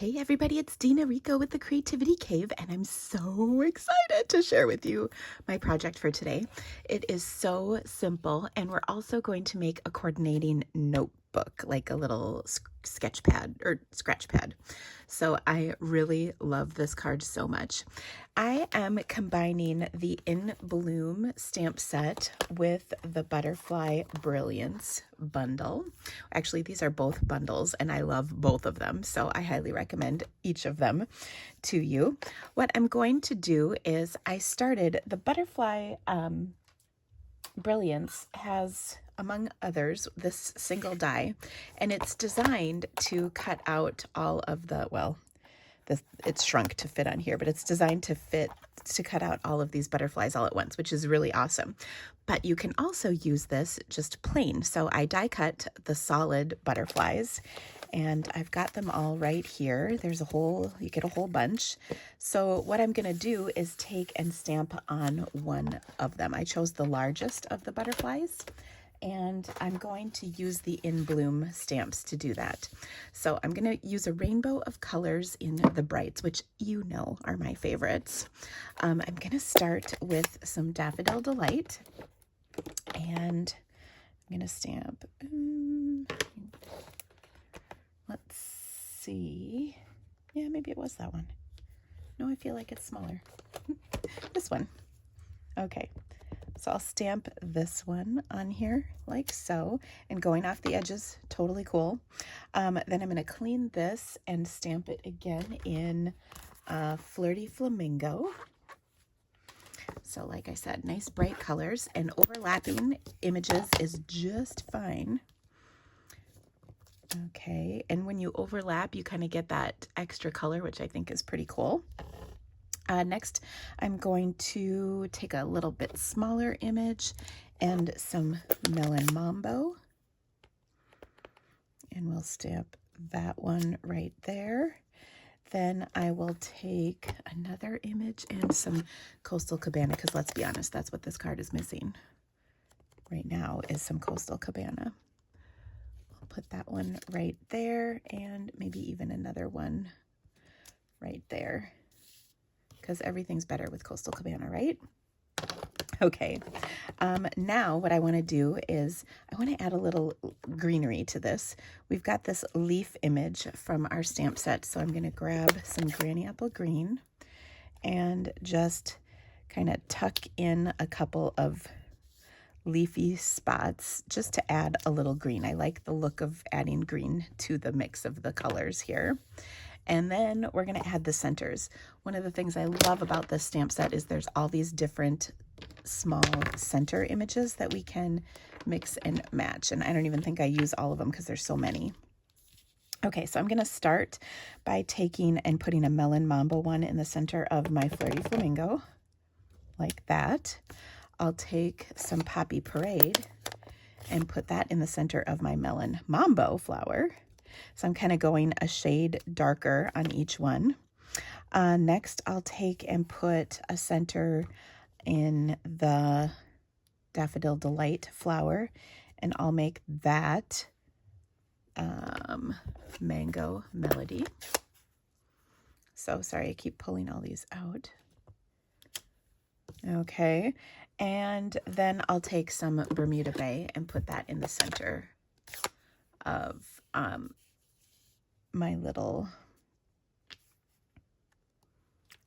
Hey everybody, it's Dina Rico with the Creativity Cave, and I'm so excited to share with you my project for today. It is so simple, and we're also going to make a coordinating notebook, like a little sketch pad or scratch pad. So I really love this card so much. I am combining the In Bloom stamp set with the Butterfly Brilliance bundle. Actually, these are both bundles, and I love both of them, so I highly recommend each of them to you. What I'm going to do is I started the Butterfly Brilliance has, among others, this single die, and it's designed to cut out all of the, well, it's shrunk to fit on here, but it's designed to cut out all of these butterflies all at once, which is really awesome. But you can also use this just plain. So I die cut the solid butterflies, and I've got them all right here. You get a whole bunch. So what I'm going to do is take and stamp on one of them. I chose the largest of the butterflies, and I'm going to use the In Bloom stamps to do that. So I'm going to use a rainbow of colors in the brights, which you know are my favorites. I'm going to start with some Daffodil Delight, and I'm going to stamp, let's see, yeah, maybe it was that one. No, I feel like it's smaller. This one. Okay. So I'll stamp this one on here like so, and going off the edges, totally cool. Then I'm going to clean this and stamp it again in Flirty Flamingo. So like I said, nice bright colors, and overlapping images is just fine. Okay, and when you overlap, you kind of get that extra color, which I think is pretty cool. Next, I'm going to take a little bit smaller image and some Melon Mambo, and we'll stamp that one right there. Then I will take another image and some Coastal Cabana, because let's be honest, that's what this card is missing right now, is some Coastal Cabana. I'll put that one right there, and maybe even another one right there, because everything's better with Coastal Cabana, right? Okay, now what I want to do is I want to add a little greenery to this. We've got this leaf image from our stamp set, so I'm going to grab some Granny Apple Green and just kind of tuck in a couple of leafy spots just to add a little green. I like the look of adding green to the mix of the colors here. And then we're going to add the centers. One of the things I love about this stamp set is there's all these different small center images that we can mix and match. And I don't even think I use all of them because there's so many. Okay, so I'm going to start by taking and putting a Melon Mambo one in the center of my Flirty Flamingo, like that. I'll take some Poppy Parade and put that in the center of my Melon Mambo flower. So I'm kind of going a shade darker on each one. Next, I'll take and put a center in the Daffodil Delight flower, and I'll make that Mango Melody. So sorry, I keep pulling all these out. Okay, and then I'll take some Bermuda Bay and put that in the center of my little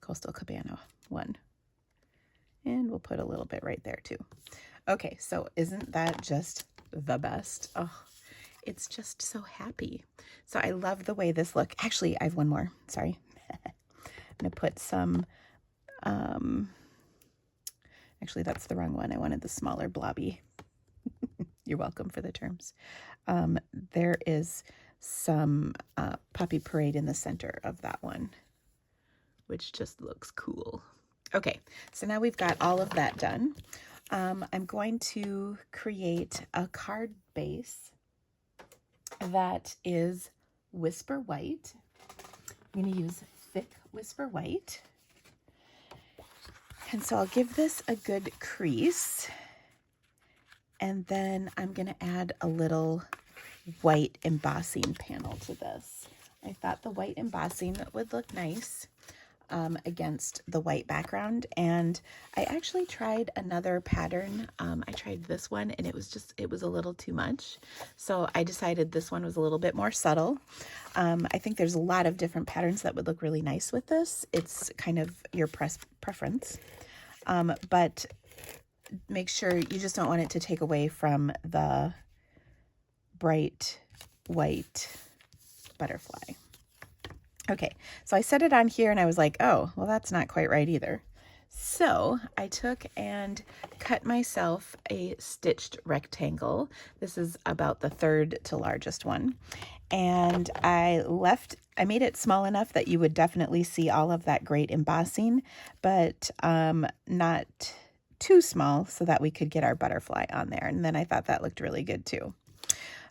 Coastal Cabana one. And we'll put a little bit right there too. Okay, so isn't that just the best? Oh, it's just so happy. So I love the way this look. Actually, I have one more. Sorry. I'm going to put some, actually, that's the wrong one. I wanted the smaller blobby. You're welcome for the terms. There is some Poppy Parade in the center of that one, which just looks cool. Okay, so now we've got all of that done. I'm going to create a card base that is Whisper White. I'm going to use thick Whisper White. And so I'll give this a good crease. And then I'm going to add a little white embossing panel to this. I thought the white embossing would look nice against the white background. And I actually tried another pattern. I tried this one and it was a little too much. So I decided this one was a little bit more subtle. I think there's a lot of different patterns that would look really nice with this. It's kind of your preference. But make sure you just don't want it to take away from the bright white butterfly. Okay, so I set it on here and I was like, oh, well, that's not quite right either. So I took and cut myself a stitched rectangle. This is about the third to largest one. And I made it small enough that you would definitely see all of that great embossing, but not too small so that we could get our butterfly on there. And then I thought that looked really good too.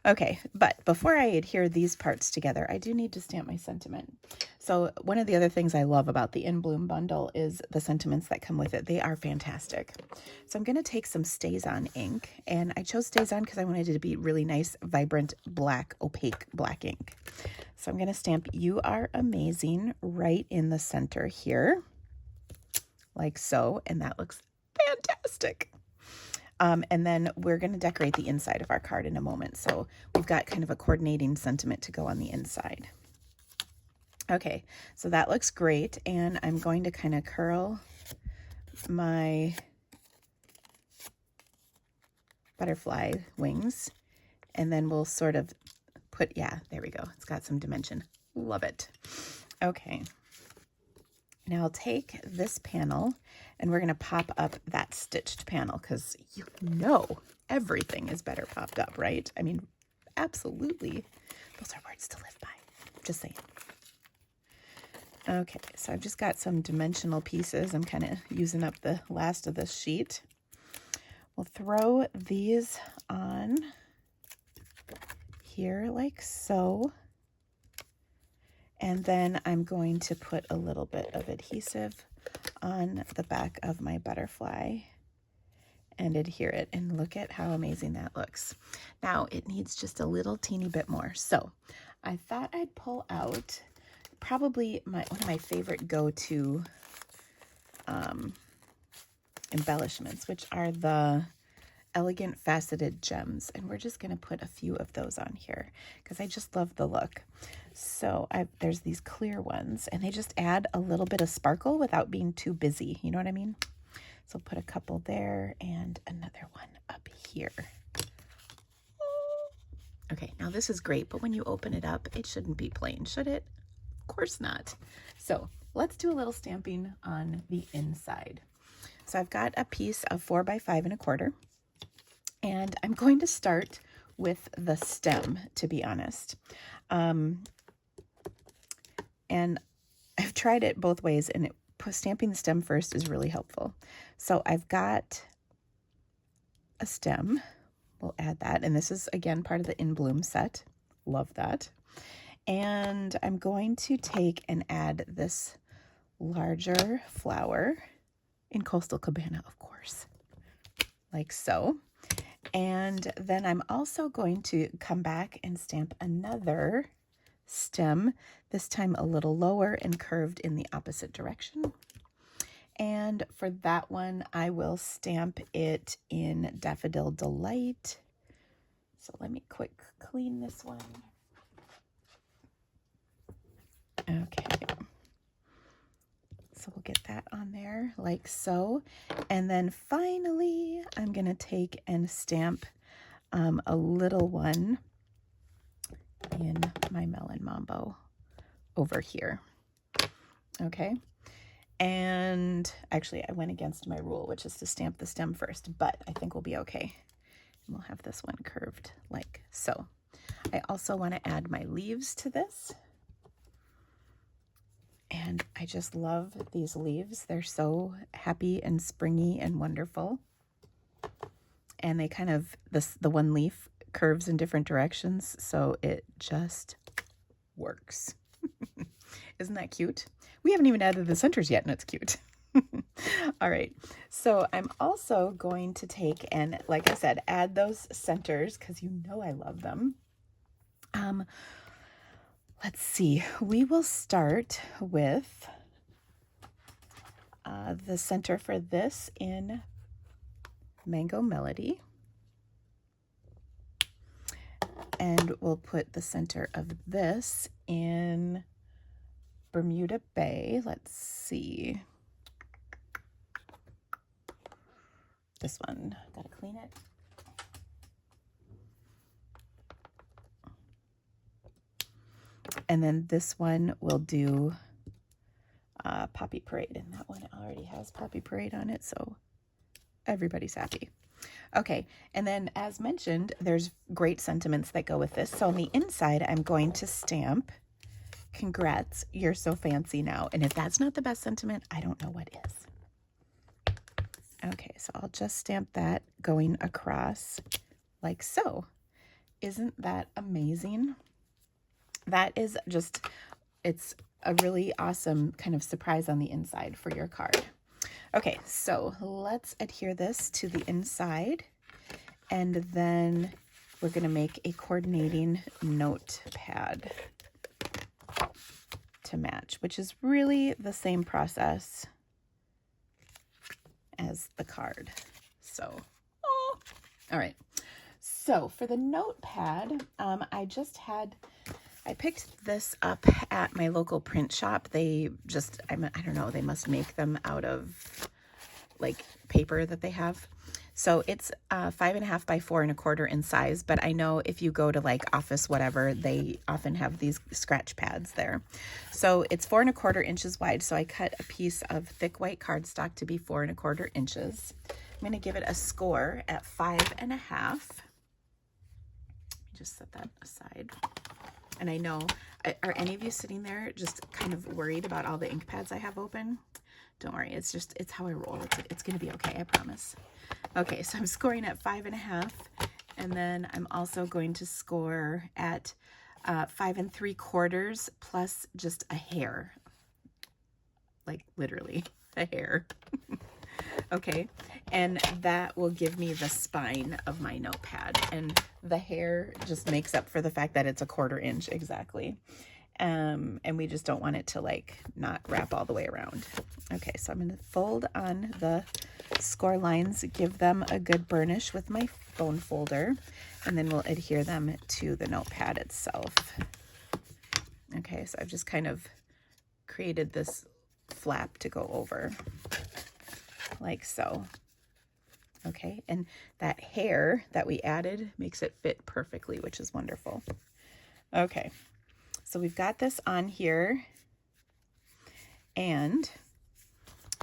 Okay, but before I adhere these parts together, I do need to stamp my sentiment. So one of the other things I love about the In Bloom bundle is the sentiments that come with it. They are fantastic. So I'm going to take some StazOn ink, and I chose StazOn because I wanted it to be really nice, vibrant, black, opaque black ink. So I'm going to stamp You Are Amazing right in the center here, like so, and that looks fantastic. And then we're going to decorate the inside of our card in a moment. So we've got kind of a coordinating sentiment to go on the inside. Okay, so that looks great. And I'm going to kind of curl my butterfly wings. And then we'll sort of put, yeah, there we go. It's got some dimension. Love it. Okay. Now I'll take this panel and we're going to pop up that stitched panel because you know everything is better popped up, right? I mean, absolutely. Those are words to live by. Just saying. Okay, so I've just got some dimensional pieces. I'm kind of using up the last of this sheet. We'll throw these on here like so. And then I'm going to put a little bit of adhesive on the back of my butterfly and adhere it. And look at how amazing that looks. Now it needs just a little teeny bit more. So I thought I'd pull out probably one of my favorite go-to embellishments, which are the elegant faceted gems. And we're just going to put a few of those on here because I just love the look. So there's these clear ones and they just add a little bit of sparkle without being too busy. You know what I mean? So put a couple there and another one up here. Okay, now this is great, but when you open it up, it shouldn't be plain, should it? Of course not. So let's do a little stamping on the inside. So I've got a piece of 4 by 5 1/4. And I'm going to start with the stem, to be honest. And I've tried it both ways, and stamping the stem first is really helpful. So I've got a stem. We'll add that. And this is, again, part of the In Bloom set. Love that. And I'm going to take and add this larger flower in Coastal Cabana, of course, like so. And then I'm also going to come back and stamp another stem, this time a little lower and curved in the opposite direction. And for that one, I will stamp it in Daffodil Delight. So let me quick clean this one. Okay. So we'll get that on there like so. And then finally, I'm going to take and stamp a little one in my Melon Mambo over here. Okay. And actually, I went against my rule, which is to stamp the stem first, but I think we'll be okay. And we'll have this one curved like so. I also want to add my leaves to this. And I just love these leaves. They're so happy and springy and wonderful. And they kind of, the one leaf curves in different directions, so it just works. Isn't that cute? We haven't even added the centers yet, and it's cute. All right, so I'm also going to take and, like I said, add those centers because you know I love them. let's see, we will start with the center for this in Mango Melody. And we'll put the center of this in Bermuda Bay. Let's see. This one, gotta clean it. And then this one will do Poppy Parade, and that one already has Poppy Parade on it, so everybody's happy. Okay, and then as mentioned, there's great sentiments that go with this. So on the inside, I'm going to stamp, "Congrats, you're so fancy now." And if that's not the best sentiment, I don't know what is. Okay, so I'll just stamp that going across like so. Isn't that amazing? That is just, it's a really awesome kind of surprise on the inside for your card. Okay, so let's adhere this to the inside, and then we're going to make a coordinating notepad to match, which is really the same process as the card. So, all right. So for the notepad, I picked this up at my local print shop. They just, I don't know, they must make them out of like paper that they have. So it's 5.5 by 4.25 in size, but I know if you go to like Office whatever, they often have these scratch pads there. So it's 4.25 inches wide. So I cut a piece of thick white cardstock to be 4.25 inches. I'm going to give it a score at 5.5. Let me just set that aside. And I know, are any of you sitting there just kind of worried about all the ink pads I have open? Don't worry, it's how I roll. It's going to be okay, I promise. Okay, so I'm scoring at 5.5, and then I'm also going to score at 5.75 plus just a hair. Like literally a hair. Okay, and that will give me the spine of my notepad, and the hair just makes up for the fact that it's 1/4 inch exactly. And we just don't want it to like not wrap all the way around. Okay, so I'm going to fold on the score lines, give them a good burnish with my bone folder, and then we'll adhere them to the notepad itself. Okay, so I've just kind of created this flap to go over like so. Okay, and that hair that we added makes it fit perfectly, which is wonderful. Okay, so we've got this on here, and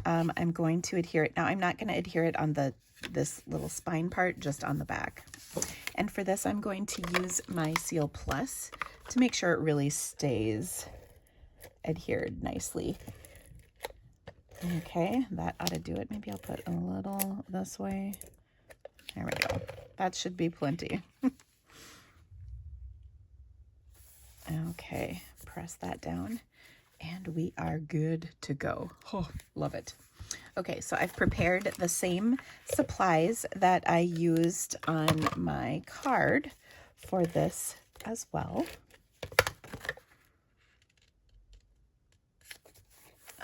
I'm going to adhere it. Now, I'm not going to adhere it on this little spine part, just on the back. And for this, I'm going to use my Seal Plus to make sure it really stays adhered nicely. Okay, that ought to do it. Maybe I'll put a little this way. There we go. That should be plenty. Okay, press that down, and we are good to go. Oh, love it. Okay, so I've prepared the same supplies that I used on my card for this as well.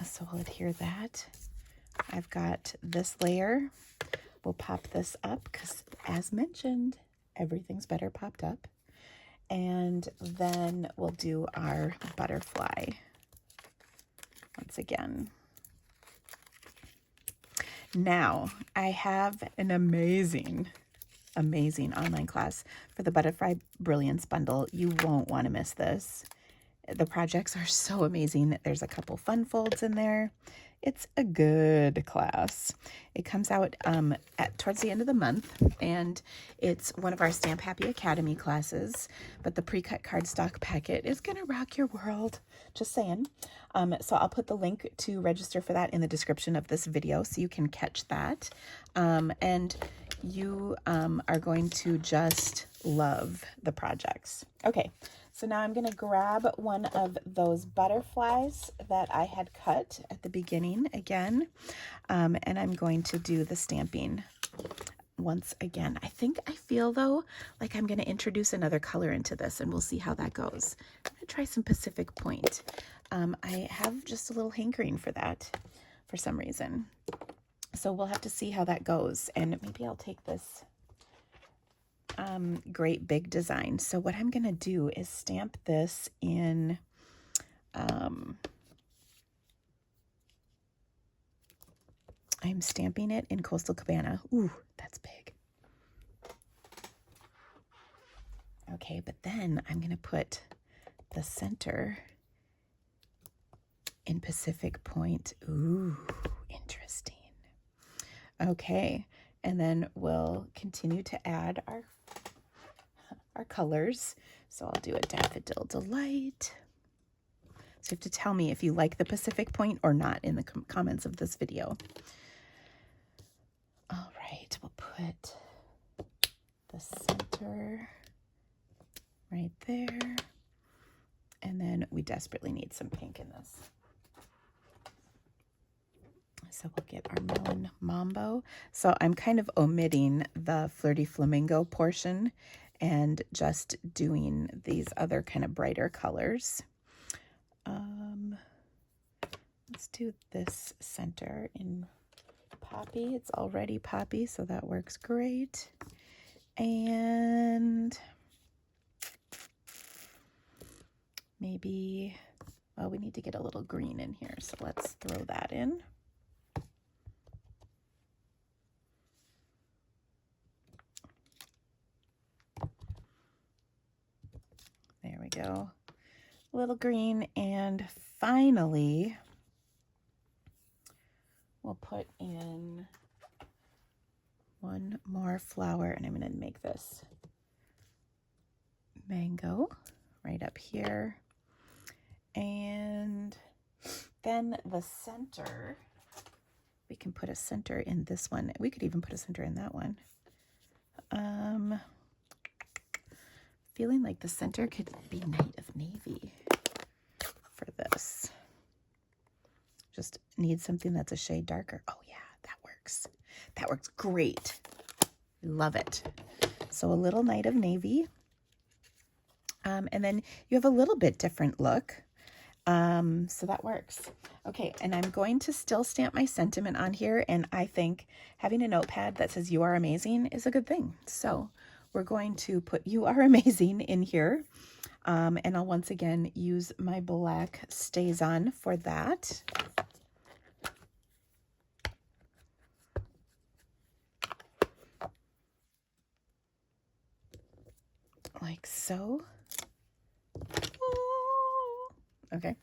So we'll adhere that. I've got this layer. We'll pop this up because, as mentioned, everything's better popped up. And then we'll do our butterfly once again. Now, I have an amazing online class for the Butterfly Brilliance bundle. You won't want to miss this. The projects are so amazing. There's a couple fun folds in there. It's a good class. It comes out towards the end of the month, and it's one of our Stamp Happy Academy classes, but the pre-cut cardstock packet is going to rock your world. Just saying. So I'll put the link to register for that in the description of this video so you can catch that. And you are going to just love the projects. Okay. So now I'm going to grab one of those butterflies that I had cut at the beginning again, and I'm going to do the stamping once again. I feel though like I'm going to introduce another color into this, and we'll see how that goes. to try some Pacific Point. I have just a little hankering for that for some reason. So we'll have to see how that goes. And maybe I'll take this great big design. So what I'm going to do is stamp this in I'm stamping it in Coastal Cabana. Ooh, that's big. Okay, but then I'm going to put the center in Pacific Point. Ooh, interesting. Okay, and then we'll continue to add our colors. So I'll do a Daffodil Delight. So you have to tell me if you like the Pacific Point or not in the comments of this video. All right, we'll put the center right there. And then we desperately need some pink in this. So we'll get our Melon Mambo. So I'm kind of omitting the Flirty Flamingo portion and just doing these other kind of brighter colors. Let's do this center in Poppy. It's already Poppy, so that works great. And maybe, well, we need to get a little green in here, so let's throw that in. There we go. A little green, and finally we'll put in one more flower, and I'm going to make this mango right up here. And then the center, we can put a center in this one. We could even put a center in that one. Feeling like the center could be Night of Navy for this. Just need something that's a shade darker. Oh yeah, that works. That works great. Love it. So a little Night of Navy. And then you have a little bit different look. So that works. Okay, and I'm going to still stamp my sentiment on here, and I think having a notepad that says "You are amazing" is a good thing. So we're going to put "You are amazing" in here. And I'll once again use my black StazOn for that. Like so. Okay.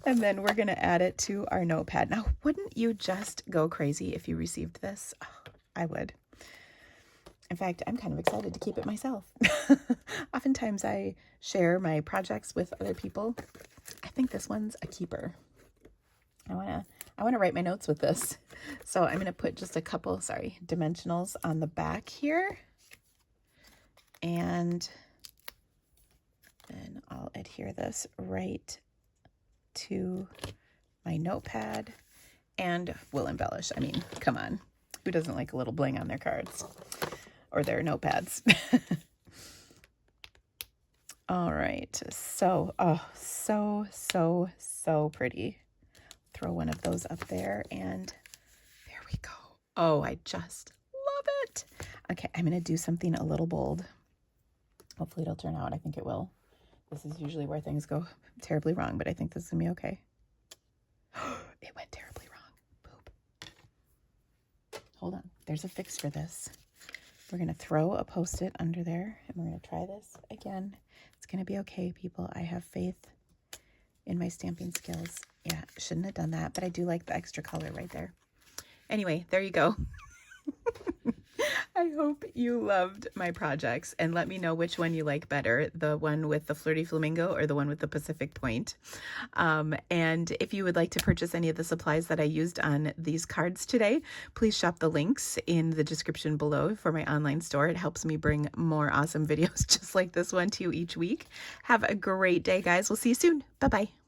And then we're going to add it to our notepad. Now, wouldn't you just go crazy if you received this? Oh, I would. In fact, I'm kind of excited to keep it myself. Oftentimes I share my projects with other people. I think this one's a keeper. I want to write my notes with this. So I'm going to put just a couple, dimensionals on the back here. And then I'll adhere this right to my notepad, and we'll embellish. I mean, come on. Who doesn't like a little bling on their cards or their notepads? All right. So, oh, so pretty. Throw one of those up there, and there we go. Oh, I just love it. Okay, I'm going to do something a little bold. Hopefully it'll turn out. I think it will. This is usually where things go terribly wrong, but I think this is going to be okay. It went terribly wrong. Boop. Hold on. There's a fix for this. We're going to throw a Post-it under there, and we're going to try this again. It's going to be okay, people. I have faith in my stamping skills. Yeah, shouldn't have done that, but I do like the extra color right there. Anyway, there you go. I hope you loved my projects, and let me know which one you like better, the one with the Flirty Flamingo or the one with the Pacific Point. And if you would like to purchase any of the supplies that I used on these cards today, please shop the links in the description below for my online store. It helps me bring more awesome videos just like this one to you each week. Have a great day, guys. We'll see you soon. Bye-bye.